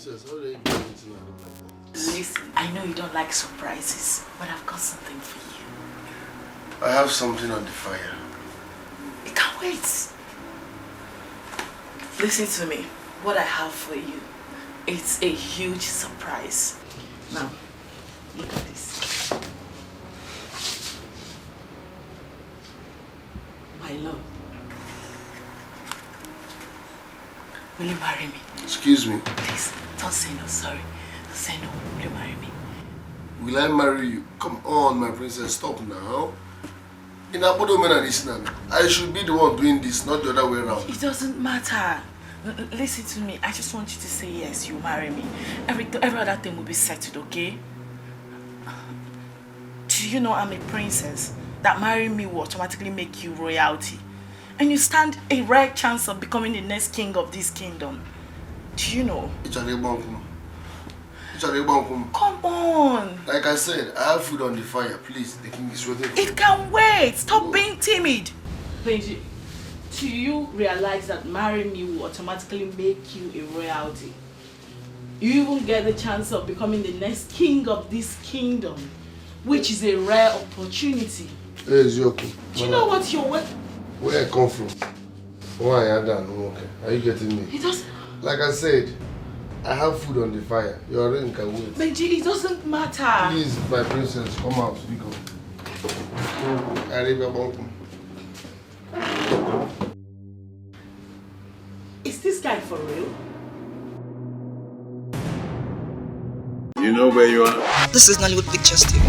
Princess, how do you get anything out of like that? Listen, I know you don't like surprises, but I've got something for you. I have something on the fire. I can't wait. Listen to me. What I have for you, it's a huge surprise. Now, look at this. My love. Will you marry me? Excuse me. Please, don't say no, sorry. Don't say no. Will you marry me? Will I marry you? Come on, my princess, stop now. In Abodomen and Isnan, I should be the one doing this, not the other way around. It doesn't matter. Listen to me. I just want you to say yes, you marry me. Every other thing will be settled, okay? Do you know I'm a princess? That marrying me will automatically make you royalty. And you stand a rare chance of becoming the next king of this kingdom. Do you know? Come on. Like I said, I have food on the fire. Please, the king is waiting for It can wait. Stop being timid. Benji, do you realize that marrying me will automatically make you a royalty? You even get the chance of becoming the next king of this kingdom, which is a rare opportunity. Hey, Ejoki. Do you know what you're worth? Where I come from? Why are you done? Okay. Are you getting me? It doesn't. Like I said, I have food on the fire. Your ring can wait. Benji, it doesn't matter. Please, my princess, come out. Speak up. Is this guy for real? You know where you are? This is Nollywood Pictures TV.